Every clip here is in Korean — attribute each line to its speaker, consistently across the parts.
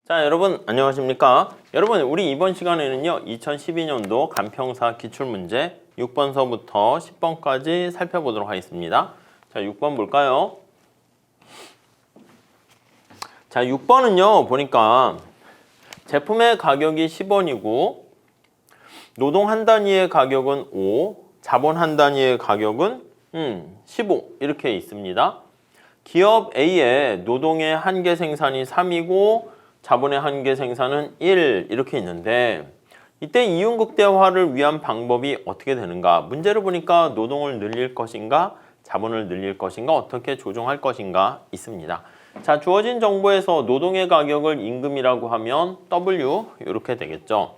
Speaker 1: 자, 여러분 안녕하십니까? 여러분, 우리 이번 시간에는요 2012년도 간평사 기출문제 6번서부터 10번까지 살펴보도록 하겠습니다. 자, 6번 볼까요? 자, 6번은요 보니까 제품의 가격이 10원이고 노동 한 단위의 가격은 5, 자본 한 단위의 가격은 15 이렇게 있습니다. 기업 A의 노동의 한계 생산이 3이고 자본의 한계 생산은 1 이렇게 있는데 이때 이윤극대화를 위한 방법이 어떻게 되는가? 문제를 보니까 노동을 늘릴 것인가? 자본을 늘릴 것인가? 어떻게 조정할 것인가? 있습니다. 자, 주어진 정보에서 노동의 가격을 임금이라고 하면 W 이렇게 되겠죠.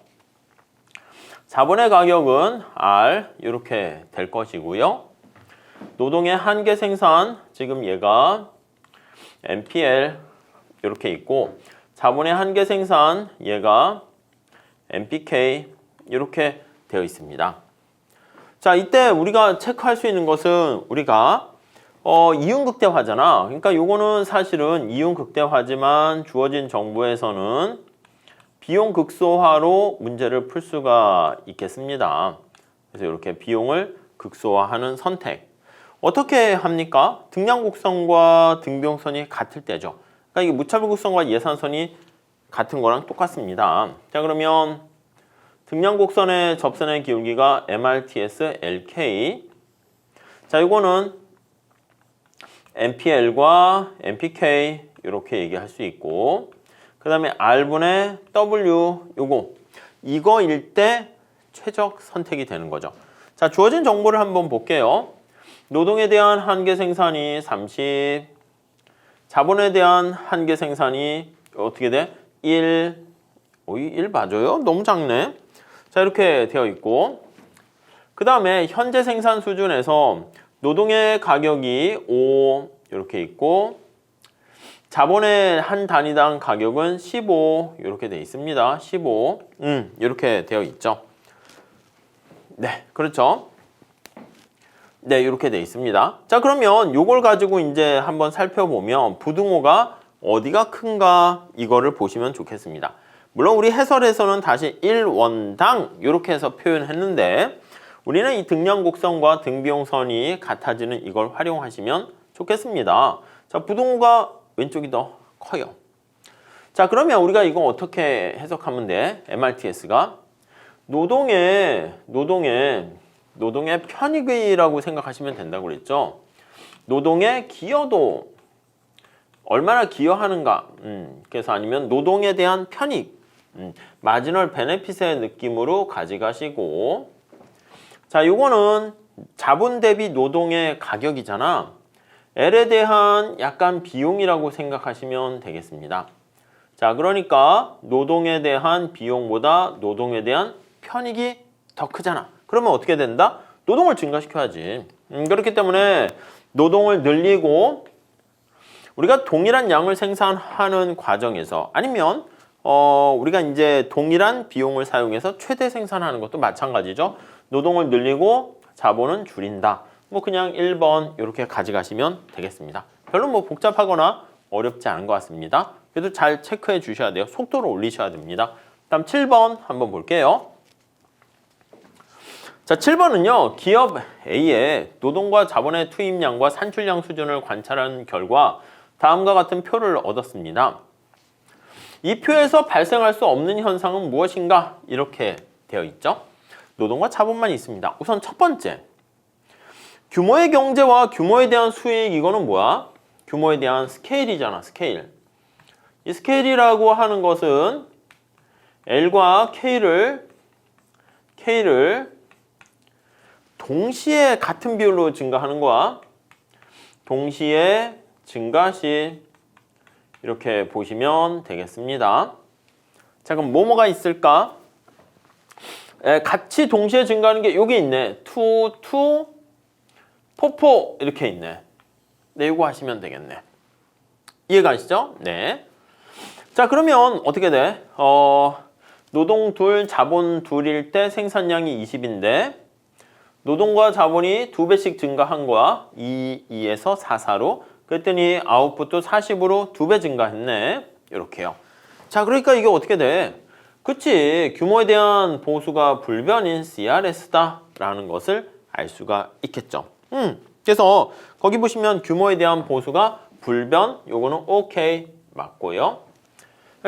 Speaker 1: 자본의 가격은 R 이렇게 될 것이고요. 노동의 한계 생산, 지금 얘가 MPL 이렇게 있고 자본의 한계 생산, 얘가 MPK 이렇게 되어 있습니다. 자, 이때 우리가 체크할 수 있는 것은 우리가 이윤극대화잖아. 그러니까 요거는 사실은 이윤극대화지만 주어진 정보에서는 비용극소화로 문제를 풀 수가 있겠습니다. 그래서 이렇게 비용을 극소화하는 선택. 어떻게 합니까? 등량곡선과 등비용선이 같을 때죠. 그러니까 이게 무차별곡선과 예산선이 같은 거랑 똑같습니다. 자, 그러면 등량곡선의 접선의 기울기가 MRTS LK. 자, 이거는 MPL과 MPK 이렇게 얘기할 수 있고, 그 다음에 R분의 W 이거일 때 최적 선택이 되는 거죠. 자, 주어진 정보를 한번 볼게요. 노동에 대한 한계 생산이 30, 자본에 대한 한계 생산이 어떻게 돼? 1, 1 맞아요? 너무 작네. 자, 이렇게 되어 있고, 그 다음에 현재 생산 수준에서 노동의 가격이 5 이렇게 있고 자본의 한 단위당 가격은 15 이렇게 되어 있습니다. 15 이렇게 되어 있죠. 네, 그렇죠. 네, 이렇게 되어 있습니다. 자, 그러면 요걸 가지고 이제 한번 살펴보면 부등호가 어디가 큰가 이거를 보시면 좋겠습니다. 물론 우리 해설에서는 다시 1원당 이렇게 해서 표현했는데 우리는 이 등량곡선과 등비용선이 같아지는 이걸 활용하시면 좋겠습니다. 자, 부등호가 왼쪽이 더 커요. 자, 그러면 우리가 이거 어떻게 해석하면 돼? MRTS가 노동의 편익이라고 생각하시면 된다고 그랬죠. 노동의 기여도 얼마나 기여하는가. 그래서 아니면 노동에 대한 편익, 마지널 베네핏의 느낌으로 가져가시고, 자, 요거는 자본 대비 노동의 가격이잖아. L에 대한 약간 비용이라고 생각하시면 되겠습니다. 자, 그러니까 노동에 대한 비용보다 노동에 대한 편익이 더 크잖아. 그러면 어떻게 된다? 노동을 증가시켜야지. 그렇기 때문에 노동을 늘리고 우리가 동일한 양을 생산하는 과정에서 아니면 우리가 이제 동일한 비용을 사용해서 최대 생산하는 것도 마찬가지죠. 노동을 늘리고 자본은 줄인다. 뭐 그냥 1번 이렇게 가져가시면 되겠습니다. 별로 뭐 복잡하거나 어렵지 않은 것 같습니다. 그래도 잘 체크해 주셔야 돼요. 속도를 올리셔야 됩니다. 다음 7번 한번 볼게요. 자, 7번은요. 기업 A의 노동과 자본의 투입량과 산출량 수준을 관찰한 결과 다음과 같은 표를 얻었습니다. 이 표에서 발생할 수 없는 현상은 무엇인가? 이렇게 되어 있죠. 노동과 자본만 있습니다. 우선 첫 번째, 규모의 경제와 규모에 대한 수익, 이거는 뭐야? 규모에 대한 스케일이잖아, 스케일. 이 스케일이라고 하는 것은 L과 K를 동시에 같은 비율로 증가하는 거야. 동시에 증가시 이렇게 보시면 되겠습니다. 자, 그럼 뭐가 있을까? 같이 동시에 증가하는 게 여기 있네. 2, 4 이렇게 있네. 네, 이거 하시면 되겠네. 이해가시죠? 네. 자, 그러면 어떻게 돼? 노동 둘, 자본 둘일 때 생산량이 20인데 노동과 자본이 2배씩 증가한 거야. 2에서 4로. 그랬더니 아웃풋도 40으로 2배 증가했네. 이렇게요. 자, 그러니까 이게 어떻게 돼? 그치, 규모에 대한 보수가 불변인 CRS다 라는 것을 알 수가 있겠죠. 그래서 거기 보시면 규모에 대한 보수가 불변, 요거는 오케이 맞고요.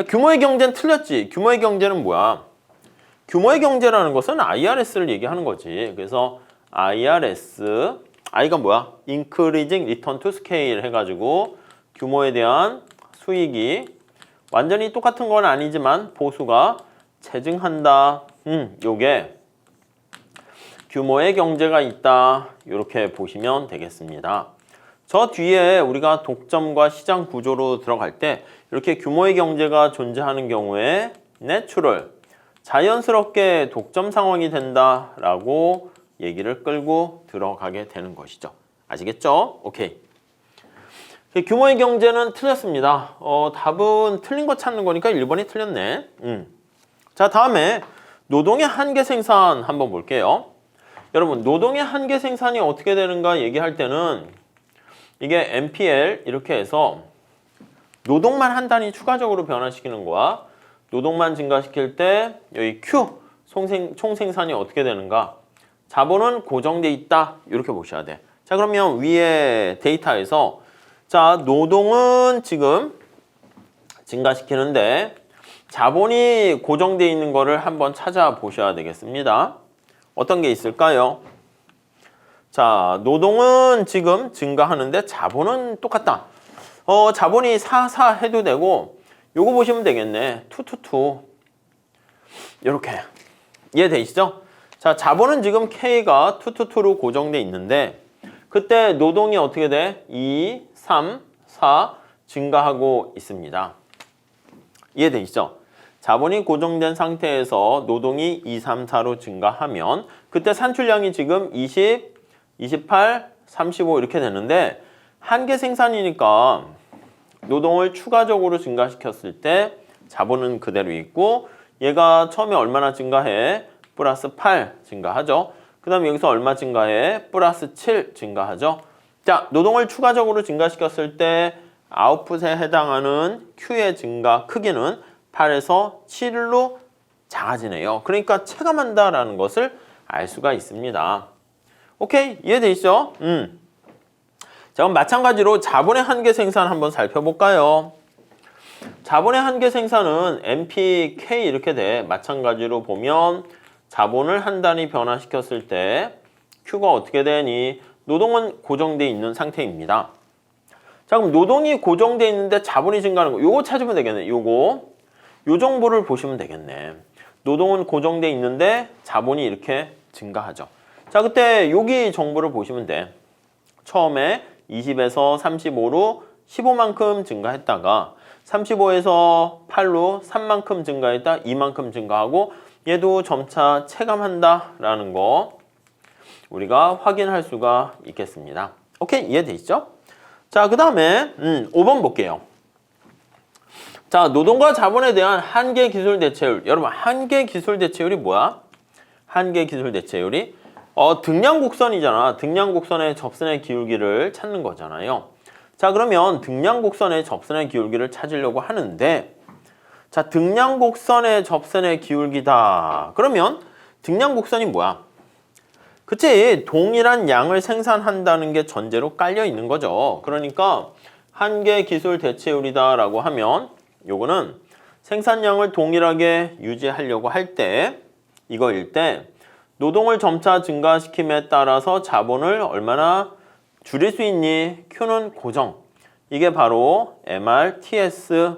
Speaker 1: 규모의 경제는 틀렸지. 규모의 경제는 뭐야? 규모의 경제라는 것은 IRS를 얘기하는 거지. 그래서 IRS, I가 뭐야? Increasing Return to Scale 해가지고 규모에 대한 수익이 완전히 똑같은 건 아니지만 보수가 체증한다. 요게 규모의 경제가 있다. 이렇게 보시면 되겠습니다. 저 뒤에 우리가 독점과 시장 구조로 들어갈 때 이렇게 규모의 경제가 존재하는 경우에 내추럴, 자연스럽게 독점 상황이 된다라고 얘기를 끌고 들어가게 되는 것이죠. 아시겠죠? 오케이. 규모의 경제는 틀렸습니다. 답은 틀린 거 찾는 거니까 1번이 틀렸네. 자, 다음에 노동의 한계 생산 한번 볼게요. 여러분, 노동의 한계 생산이 어떻게 되는가 얘기할 때는 이게 MPL 이렇게 해서 노동만 한 단위 추가적으로 변화시키는 거와 노동만 증가시킬 때 여기 Q 총생산이 어떻게 되는가, 자본은 고정돼 있다 이렇게 보셔야 돼. 자, 그러면 위에 데이터에서 자, 노동은 지금 증가시키는데 자본이 고정돼 있는 거를 한번 찾아보셔야 되겠습니다. 어떤 게 있을까요? 자, 노동은 지금 증가하는데 자본은 똑같다. 자본이 4 해도 되고 요거 보시면 되겠네. 2 이렇게 이해되시죠? 자, 자본은 지금 K가 2로 고정돼 있는데 그때 노동이 어떻게 돼? 2, 3, 4 증가하고 있습니다. 이해되시죠? 자본이 고정된 상태에서 노동이 2, 3, 4로 증가하면 그때 산출량이 지금 20, 28, 35 이렇게 되는데 한계 생산이니까 노동을 추가적으로 증가시켰을 때 자본은 그대로 있고 얘가 처음에 얼마나 증가해? 플러스 8 증가하죠. 그 다음에 여기서 얼마 증가해? 플러스 7 증가하죠. 자, 노동을 추가적으로 증가시켰을 때 아웃풋에 해당하는 Q의 증가 크기는 8에서 7로 작아지네요. 그러니까 체감한다라는 것을 알 수가 있습니다. 오케이, 이해되시죠? 자, 그럼 마찬가지로 자본의 한계 생산 한번 살펴볼까요? 자본의 한계 생산은 MPK 이렇게 돼. 마찬가지로 보면 자본을 한 단위 변화시켰을 때 Q가 어떻게 되니? 노동은 고정돼 있는 상태입니다. 자, 그럼 노동이 고정돼 있는데 자본이 증가하는 거, 요거 찾으면 되겠네. 요거 요 정보를 보시면 되겠네. 노동은 고정돼 있는데 자본이 이렇게 증가하죠. 자, 그때 여기 정보를 보시면 돼. 처음에 20에서 35로 15만큼 증가했다가 35에서 8로 3만큼 증가했다, 2만큼 증가하고 얘도 점차 체감한다라는 거 우리가 확인할 수가 있겠습니다. 오케이, 이해되시죠? 자, 그 다음에 5번 볼게요. 자, 노동과 자본에 대한 한계 기술 대체율. 여러분, 한계 기술 대체율이 뭐야? 한계 기술 대체율이 등량곡선이잖아. 등량곡선의 접선의 기울기를 찾는 거잖아요. 자, 그러면 등량곡선의 접선의 기울기를 찾으려고 하는데 자, 등량곡선의 접선의 기울기다. 그러면 등량곡선이 뭐야? 그치, 동일한 양을 생산한다는 게 전제로 깔려 있는 거죠. 그러니까 한계 기술 대체율이다 라고 하면 요거는 생산량을 동일하게 유지하려고 할 때 이거일 때 노동을 점차 증가시킴에 따라서 자본을 얼마나 줄일 수 있니? Q는 고정. 이게 바로 MRTS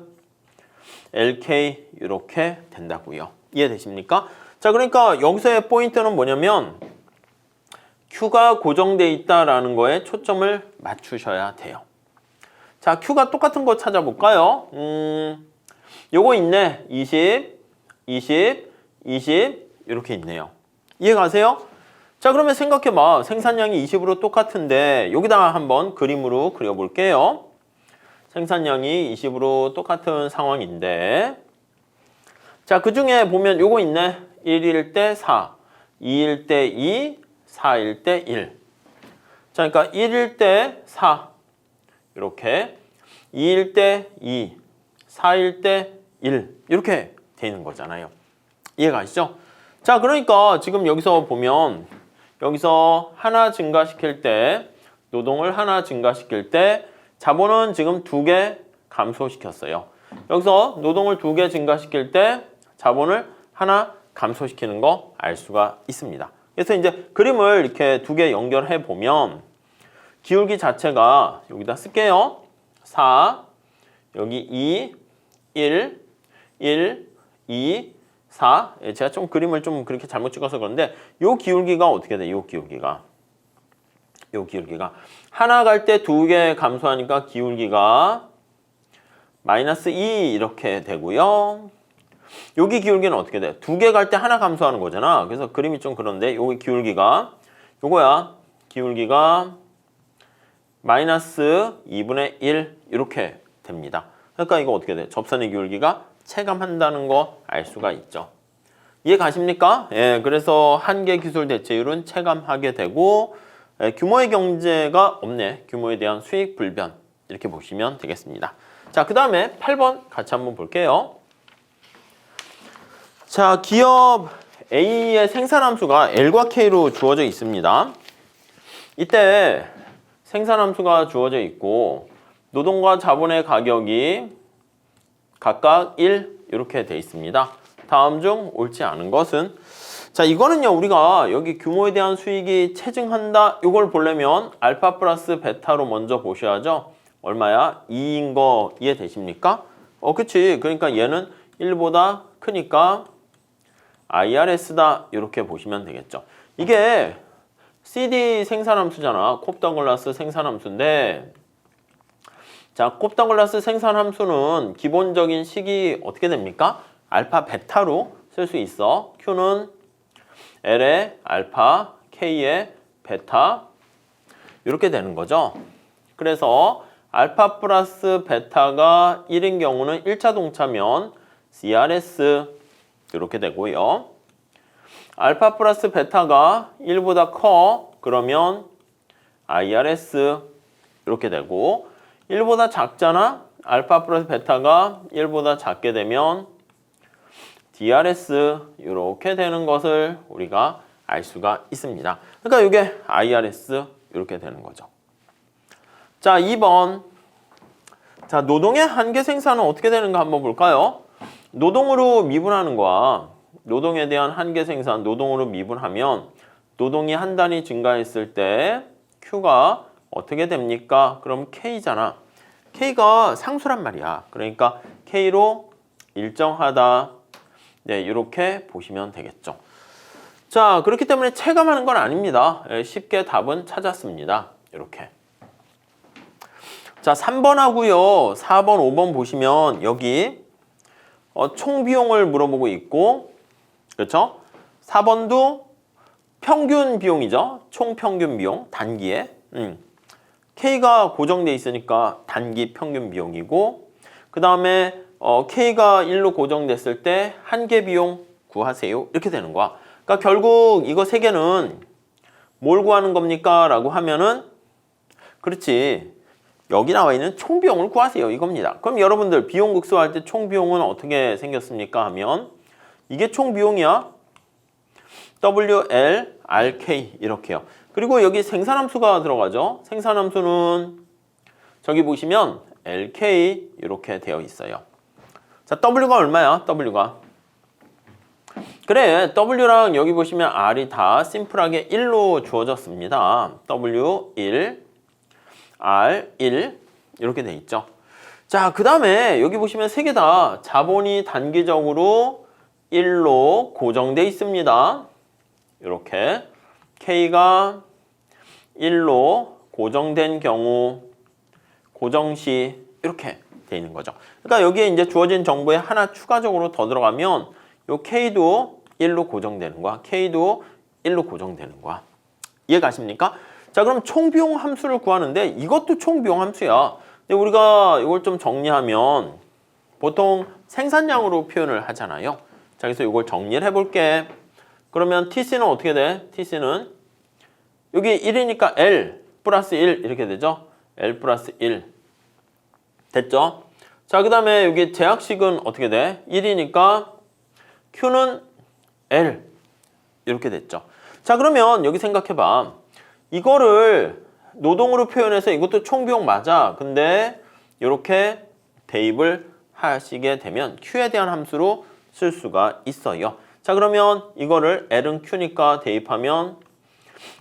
Speaker 1: LK 이렇게 된다고요. 이해되십니까? 자, 그러니까 여기서의 포인트는 뭐냐면 Q가 고정돼 있다라는 거에 초점을 맞추셔야 돼요. 자, Q가 똑같은 거 찾아볼까요? 요거 있네. 20, 20, 20 이렇게 있네요. 이해가세요? 자, 그러면 생각해봐. 생산량이 20으로 똑같은데 여기다가 한번 그림으로 그려볼게요. 생산량이 20으로 똑같은 상황인데 자, 그 중에 보면 요거 있네. 1일 때 4, 2일 때 2, 4일 때 1. 자, 그러니까 1일 때 4 이렇게, 2일 때 2, 4일 때 1 이렇게 돼 있는 거잖아요. 이해가 가시죠? 자, 그러니까 지금 여기서 보면 여기서 하나 증가시킬 때 노동을 하나 증가시킬 때 자본은 지금 2개 감소시켰어요. 여기서 노동을 2개 증가시킬 때 자본을 하나 감소시키는 거 알 수가 있습니다. 그래서 이제 그림을 이렇게 2개 연결해 보면 기울기 자체가 여기다 쓸게요. 4, 여기 2, 1, 1, 2, 4. 제가 좀 그림을 좀 그렇게 잘못 찍어서 그런데 요 기울기가 어떻게 돼? 요 기울기가 하나 갈 때 2개 감소하니까 기울기가 마이너스 2 이렇게 되고요. 여기 기울기는 어떻게 돼? 2개 갈 때 하나 감소하는 거잖아. 그래서 그림이 좀 그런데 여기 기울기가 요거야. 기울기가 마이너스 2분의 1 이렇게 됩니다. 그러니까 이거 어떻게 돼? 접선의 기울기가 체감한다는 거 알 수가 있죠. 이해 가십니까? 예, 그래서 한계 기술 대체율은 체감하게 되고 규모의 경제가 없네. 규모에 대한 수익 불변 이렇게 보시면 되겠습니다. 자, 그 다음에 8번 같이 한번 볼게요. 자, 기업 A의 생산함수가 L과 K로 주어져 있습니다. 이때 생산함수가 주어져 있고 노동과 자본의 가격이 각각 1 이렇게 돼 있습니다. 다음 중 옳지 않은 것은? 자, 이거는요 우리가 여기 규모에 대한 수익이 체증한다 이걸 보려면 알파 플러스 베타로 먼저 보셔야죠. 얼마야? 2인 거 이해되십니까? 그치. 그러니까 얘는 1보다 크니까 IRS다 이렇게 보시면 되겠죠. 이게 CD 생산함수잖아. 콥더글라스 생산함수인데 자, 콥더글라스 생산함수는 기본적인 식이 어떻게 됩니까? 알파 베타로 쓸 수 있어. Q는 L의 알파, K의 베타 이렇게 되는 거죠. 그래서 알파 플러스 베타가 1인 경우는 1차 동차면 CRS 이렇게 되고요. 알파 플러스 베타가 1보다 커 그러면 IRS 이렇게 되고 1보다 작잖아. 알파 플러스 베타가 1보다 작게 되면 DRS 이렇게 되는 것을 우리가 알 수가 있습니다. 그러니까 이게 IRS 이렇게 되는 거죠. 자, 2번. 자, 노동의 한계 생산은 어떻게 되는가 한번 볼까요? 노동으로 미분하는 거야. 노동에 대한 한계 생산, 노동으로 미분하면 노동이 한 단위 증가했을 때 Q가 어떻게 됩니까? 그럼 K잖아. K가 상수란 말이야. 그러니까 K로 일정하다. 네, 이렇게 보시면 되겠죠. 자, 그렇기 때문에 체감하는 건 아닙니다. 쉽게 답은 찾았습니다. 이렇게. 자, 3번하고요. 4번, 5번 보시면 여기 총 비용을 물어보고 있고 그렇죠? 4번도 평균 비용이죠. 총 평균 비용 단기에. K가 고정돼 있으니까 단기 평균 비용이고 그 다음에 K가 1로 고정됐을 때 한계 비용 구하세요. 이렇게 되는 거야. 그러니까 결국 이거 세 개는 뭘 구하는 겁니까? 라고 하면은 그렇지. 여기 나와 있는 총 비용을 구하세요. 이겁니다. 그럼 여러분들 비용 극소화할 때 총 비용은 어떻게 생겼습니까? 하면 이게 총 비용이야. WL, RK 이렇게요. 그리고 여기 생산함수가 들어가죠. 생산함수는 저기 보시면 LK 이렇게 되어 있어요. 자, W가 얼마야? W가. 그래, W랑 여기 보시면 R이 다 심플하게 1로 주어졌습니다. W1, R1 이렇게 돼 있죠. 자, 그 다음에 여기 보시면 세 개 다 자본이 단기적으로 1로 고정돼 있습니다. 이렇게 K가 1로 고정된 경우 고정시 이렇게 돼 있는 거죠. 그러니까 여기에 이제 주어진 정보에 하나 추가적으로 더 들어가면 요 K도 1로 고정되는 거야. K도 1로 고정되는 거야. 이해 가십니까? 자, 그럼 총비용 함수를 구하는데 이것도 총비용 함수야. 근데 우리가 이걸 좀 정리하면 보통 생산량으로 표현을 하잖아요. 자, 그래서 이걸 정리를 해볼게. 그러면 TC는 어떻게 돼? TC는 여기 1이니까 L 플러스 1 이렇게 되죠? L 플러스 1 됐죠? 자, 그 다음에 여기 제약식은 어떻게 돼? 1이니까 Q는 L 이렇게 됐죠. 자, 그러면 여기 생각해봐. 이거를 노동으로 표현해서 이것도 총비용 맞아. 근데 이렇게 대입을 하시게 되면 Q에 대한 함수로 쓸 수가 있어요. 자, 그러면 이거를 L은 Q니까 대입하면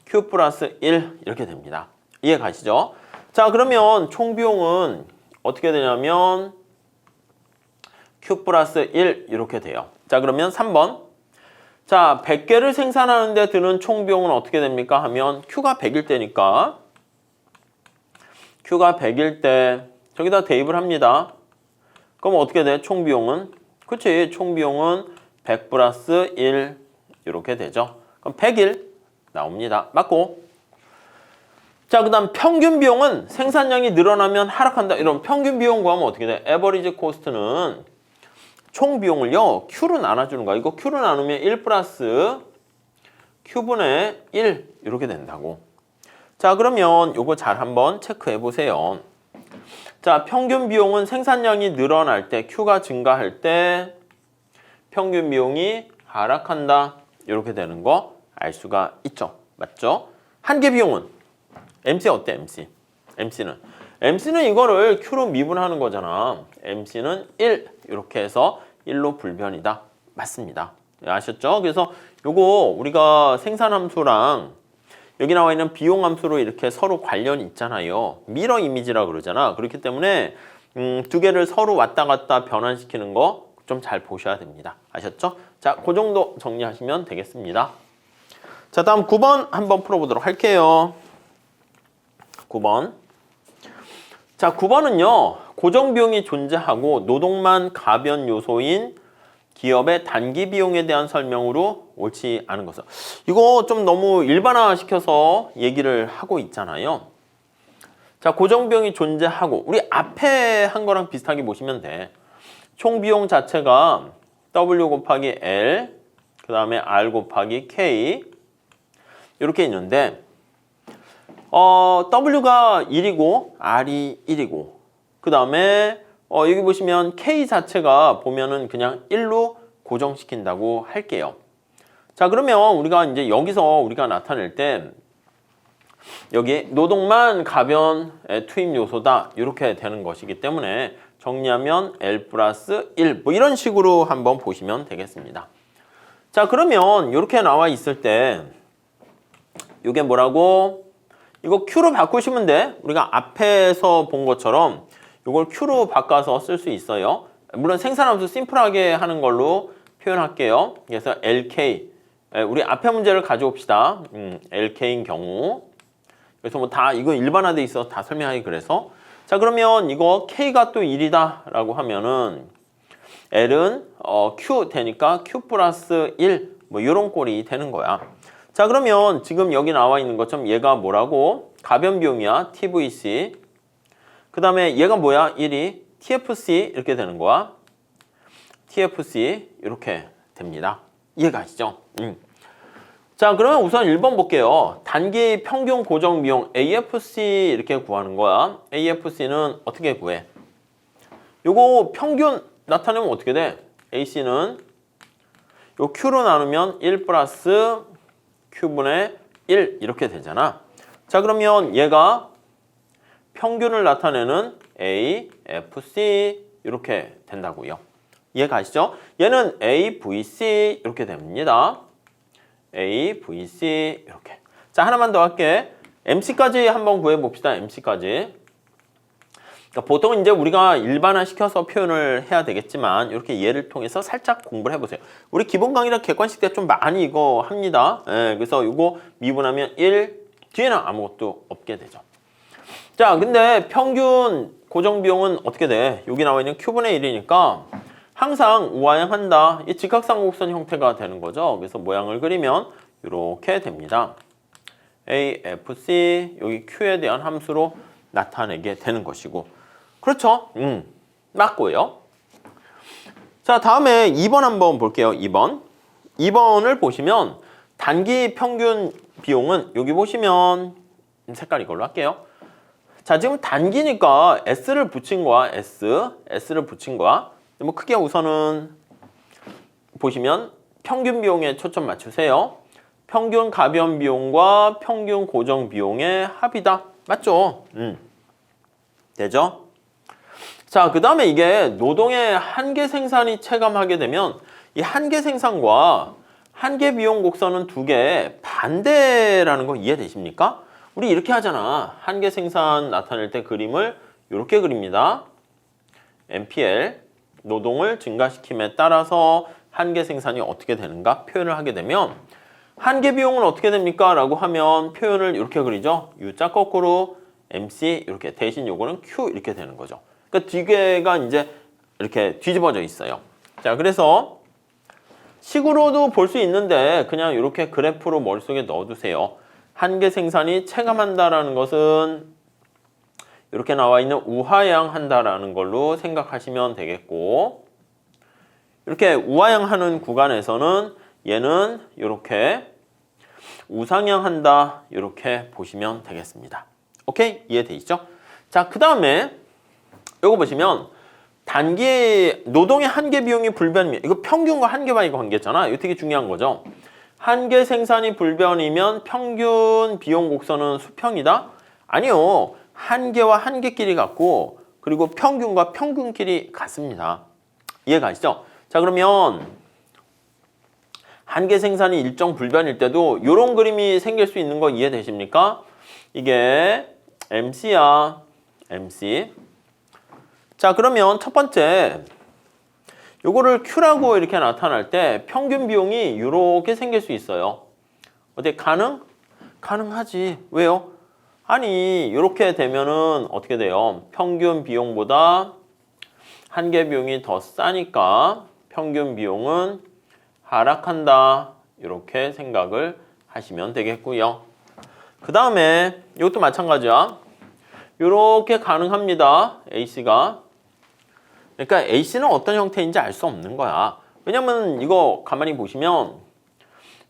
Speaker 1: Q 플러스 1 이렇게 됩니다. 이해 가시죠? 자, 그러면 총비용은 어떻게 되냐면 Q 플러스 1 이렇게 돼요. 자, 그러면 3번. 자, 100개를 생산하는 데 드는 총비용은 어떻게 됩니까? 하면 Q가 100일 때니까 Q가 100일 때 저기다 대입을 합니다. 그럼 어떻게 돼? 총비용은? 그치, 총비용은 100 플러스 1 이렇게 되죠. 그럼 100일 나옵니다. 맞고. 자, 그 다음 평균 비용은 생산량이 늘어나면 하락한다. 이런 평균 비용 구하면 어떻게 돼? 에버리지 코스트는 총 비용을요, Q로 나눠주는 거야. 이거 Q로 나누면 1 플러스 Q분의 1 이렇게 된다고. 자, 그러면 요거 잘 한번 체크해 보세요. 자, 평균 비용은 생산량이 늘어날 때, Q가 증가할 때 평균 비용이 하락한다. 이렇게 되는 거 알 수가 있죠. 맞죠? 한계 비용은 MC 어때? MC는 이거를 Q로 미분하는 거잖아. MC는 1 이렇게 해서 1로 불변이다. 맞습니다. 아셨죠? 그래서 요거 우리가 생산함수랑 여기 나와 있는 비용함수로 이렇게 서로 관련이 있잖아요. 미러 이미지라 그러잖아. 그렇기 때문에 두 개를 서로 왔다 갔다 변환시키는 거 좀 잘 보셔야 됩니다. 아셨죠? 자, 그 정도 정리하시면 되겠습니다. 자, 다음 9번 한번 풀어보도록 할게요. 9번. 자, 9번은요. 고정비용이 존재하고 노동만 가변 요소인 기업의 단기 비용에 대한 설명으로 옳지 않은 것은. 이거 좀 너무 일반화시켜서 얘기를 하고 있잖아요. 자, 고정비용이 존재하고 우리 앞에 한 거랑 비슷하게 보시면 돼. 총 비용 자체가 W 곱하기 L, 그 다음에 R 곱하기 K 이렇게 있는데 W가 1이고 R이 1이고 그 다음에 여기 보시면 K 자체가 보면은 그냥 1로 고정시킨다고 할게요. 자, 그러면 우리가 이제 여기서 우리가 나타낼 때 여기 노동만 가변의 투입 요소다 이렇게 되는 것이기 때문에 정리하면 L 플러스 1 뭐 이런 식으로 한번 보시면 되겠습니다. 자, 그러면 이렇게 나와 있을 때 이게 뭐라고? 이거 Q로 바꾸시면 돼. 우리가 앞에서 본 것처럼 이걸 Q로 바꿔서 쓸 수 있어요. 물론 생산함수 심플하게 하는 걸로 표현할게요. 그래서 LK 우리 앞에 문제를 가져옵시다. LK인 경우 그래서 뭐 다 이거 일반화돼 있어서 다 설명하기 그래서 자, 그러면 이거 K가 또 1이다 라고 하면은 L은 Q 되니까 Q 플러스 1 뭐 이런 꼴이 되는 거야. 자, 그러면 지금 여기 나와 있는 것처럼 얘가 뭐라고? 가변 비용이야. TVC. 그 다음에 얘가 뭐야? 1이 TFC 이렇게 되는 거야. TFC 이렇게 됩니다. 이해가 가시죠? 자, 그러면 우선 1번 볼게요. 단기 평균 고정 비용 AFC 이렇게 구하는 거야. AFC는 어떻게 구해? 요거 평균 나타내면 어떻게 돼? AC는 요 Q로 나누면 1 플러스 Q분의 1 이렇게 되잖아. 자, 그러면 얘가 평균을 나타내는 AFC 이렇게 된다고요. 이해 가시죠? 얘는 AVC 이렇게 됩니다. AVC 이렇게. 자, 하나만 더 할게. MC까지 한번 구해봅시다. MC까지. 그러니까 보통 이제 우리가 일반화 시켜서 표현을 해야 되겠지만 이렇게 예를 통해서 살짝 공부를 해보세요. 우리 기본 강의라 객관식 때 좀 많이 이거 합니다. 그래서 이거 미분하면 1, 뒤에는 아무것도 없게 되죠. 자, 근데 평균 고정비용은 어떻게 돼? 여기 나와 있는 Q분의 1이니까 항상 우하향한다. 이 직각삼각곡선 형태가 되는 거죠. 그래서 모양을 그리면 이렇게 됩니다. AFC 여기 Q에 대한 함수로 나타내게 되는 것이고 그렇죠? 맞고요. 자, 다음에 2번 한번 볼게요. 2번을 보시면 단기 평균 비용은 여기 보시면 색깔 이걸로 할게요. 자, 지금 단기니까 S를 붙인 거야. S를 붙인 거야. 뭐 크게 우선은 보시면 평균 비용에 초점 맞추세요. 평균 가변 비용과 평균 고정 비용의 합이다. 맞죠? 되죠? 자, 그 다음에 이게 노동의 한계 생산이 체감하게 되면 이 한계 생산과 한계 비용 곡선은 두 개 반대라는 거 이해되십니까? 우리 이렇게 하잖아. 한계 생산 나타낼 때 그림을 이렇게 그립니다. MPL, 노동을 증가시킴에 따라서 한계 생산이 어떻게 되는가 표현을 하게 되면 한계 비용은 어떻게 됩니까? 라고 하면 표현을 이렇게 그리죠. U자 거꾸로 MC 이렇게 대신 요거는 Q 이렇게 되는 거죠. 그러니까 뒤개가 이제 이렇게 뒤집어져 있어요. 자, 그래서 식으로도 볼 수 있는데 그냥 이렇게 그래프로 머릿속에 넣어두세요. 한계 생산이 체감한다라는 것은 이렇게 나와 있는 우하향한다라는 걸로 생각하시면 되겠고, 이렇게 우하향하는 구간에서는 얘는 이렇게 우상향한다 이렇게 보시면 되겠습니다. 오케이? 이해되시죠? 자, 그 다음에 이거 보시면 단기 노동의 한계 비용이 불변이면 이거 평균과 한계와의 관계잖아. 이거 되게 중요한 거죠. 한계 생산이 불변이면 평균 비용 곡선은 수평이다? 아니요. 한계와 한계끼리 같고 그리고 평균과 평균끼리 같습니다. 이해가시죠? 자, 그러면 한계 생산이 일정 불변일 때도 이런 그림이 생길 수 있는 거 이해되십니까? 이게 MC야. MC. 자, 그러면 첫 번째 요거를 Q라고 이렇게 나타날 때 평균 비용이 이렇게 생길 수 있어요. 어때? 가능하지. 왜요? 아니, 이렇게 되면은 어떻게 돼요? 평균 비용보다 한계 비용이 더 싸니까 평균 비용은 하락한다. 이렇게 생각을 하시면 되겠고요. 그 다음에 이것도 마찬가지야. 이렇게 가능합니다. AC가. 그러니까 AC는 어떤 형태인지 알 수 없는 거야. 왜냐면 이거 가만히 보시면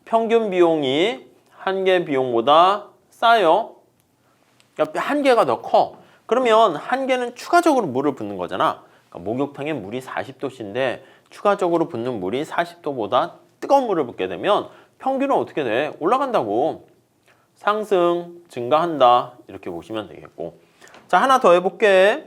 Speaker 1: 평균 비용이 한계 비용보다 싸요. 그러니까 한계가 더 커. 그러면 한계는 추가적으로 물을 붓는 거잖아. 그러니까 목욕탕에 물이 40도씨인데 추가적으로 붓는 물이 40도보다 뜨거운 물을 붓게 되면 평균은 어떻게 돼? 올라간다고. 상승, 증가한다. 이렇게 보시면 되겠고. 자, 하나 더 해볼게.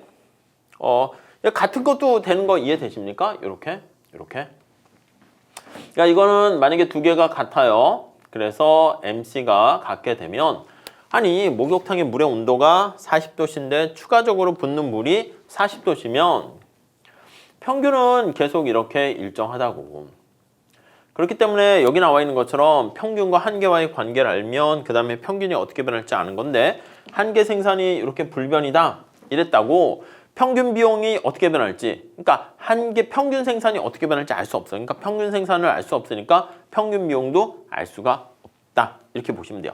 Speaker 1: 같은 것도 되는 거 이해되십니까? 이렇게. 그러니까 이거는 만약에 두 개가 같아요. 그래서 MC가 같게 되면 아니, 목욕탕의 물의 온도가 40도씨인데 추가적으로 붓는 물이 40도씨면 평균은 계속 이렇게 일정하다고. 그렇기 때문에 여기 나와 있는 것처럼 평균과 한계와의 관계를 알면 그 다음에 평균이 어떻게 변할지 아는 건데 한계 생산이 이렇게 불변이다 이랬다고 평균 비용이 어떻게 변할지, 그러니까 한계 평균 생산이 어떻게 변할지 알 수 없어. 그러니까 평균 생산을 알 수 없으니까 평균 비용도 알 수가 없다 이렇게 보시면 돼요.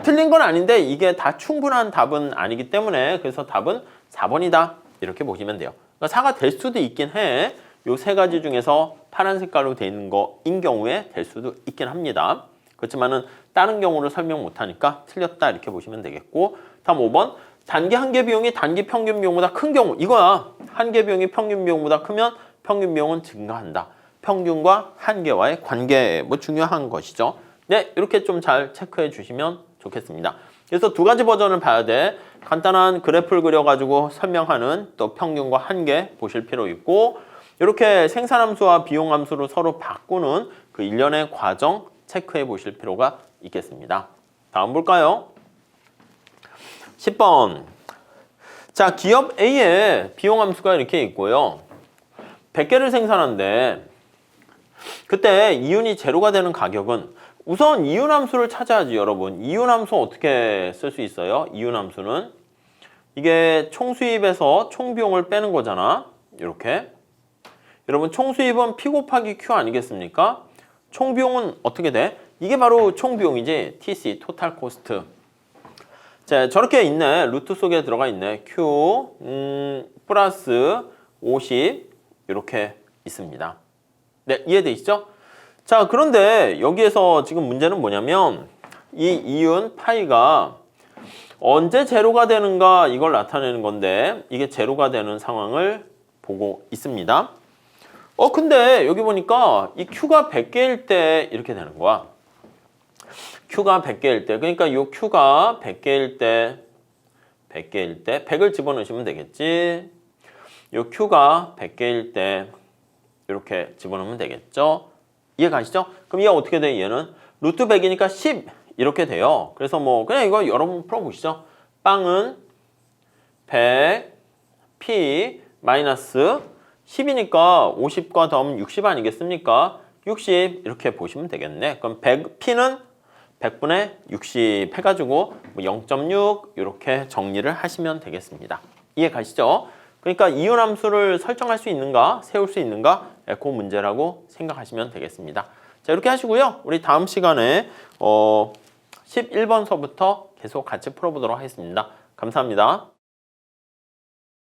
Speaker 1: 틀린 건 아닌데 이게 다 충분한 답은 아니기 때문에 그래서 답은 4번이다 이렇게 보시면 돼요. 그러니까 4가 될 수도 있긴 해. 요 세 가지 중에서 파란 색깔로 되어 있는 거인 경우에 될 수도 있긴 합니다. 그렇지만은 다른 경우를 설명 못하니까 틀렸다 이렇게 보시면 되겠고, 다음 5번 단기 한계 비용이 단기 평균 비용보다 큰 경우 이거야. 한계 비용이 평균 비용보다 크면 평균 비용은 증가한다. 평균과 한계와의 관계 뭐 중요한 것이죠. 네, 이렇게 좀 잘 체크해 주시면 좋겠습니다. 그래서 두 가지 버전을 봐야 돼. 간단한 그래프를 그려가지고 설명하는 또 평균과 한계 보실 필요 있고, 이렇게 생산함수와 비용함수로 서로 바꾸는 그 일련의 과정 체크해 보실 필요가 있겠습니다. 다음 볼까요? 10번. 자, 기업 A에 비용함수가 이렇게 있고요. 100개를 생산한데 그때 이윤이 제로가 되는 가격은 우선 이윤함수를 찾아야지 여러분. 이윤함수 어떻게 쓸 수 있어요? 이윤함수는 이게 총수입에서 총비용을 빼는 거잖아. 이렇게. 여러분 총수입은 P 곱하기 Q 아니겠습니까? 총비용은 어떻게 돼? 이게 바로 총비용이지. TC, 토탈 코스트. 자, 저렇게 있네. 루트 속에 들어가 있네. Q 플러스 50 이렇게 있습니다. 네, 이해되시죠? 자, 그런데 여기에서 지금 문제는 뭐냐면 이 이윤 파이가 언제 제로가 되는가 이걸 나타내는 건데 이게 제로가 되는 상황을 보고 있습니다. 근데 여기 보니까 이 Q가 100개일 때 이렇게 되는 거야. Q가 100개일 때, 그러니까 이 Q가 100개일 때 100을 집어넣으시면 되겠지. 이 Q가 100개일 때 이렇게 집어넣으면 되겠죠. 이해 가시죠? 그럼 얘가 어떻게 돼? 얘는 루트 100이니까 10 이렇게 돼요. 그래서 뭐 그냥 이거 여러분 풀어보시죠. 빵은 100 P 마이너스 10이니까 50과 더하면 60 아니겠습니까? 60 이렇게 보시면 되겠네. 그럼 100, P는 100분의 60 해가지고 0.6 이렇게 정리를 하시면 되겠습니다. 이해 가시죠? 그러니까 이온함수를 설정할 수 있는가, 세울 수 있는가, 그 문제라고 생각하시면 되겠습니다. 자, 이렇게 하시고요. 우리 다음 시간에 11번서부터 계속 같이 풀어보도록 하겠습니다. 감사합니다.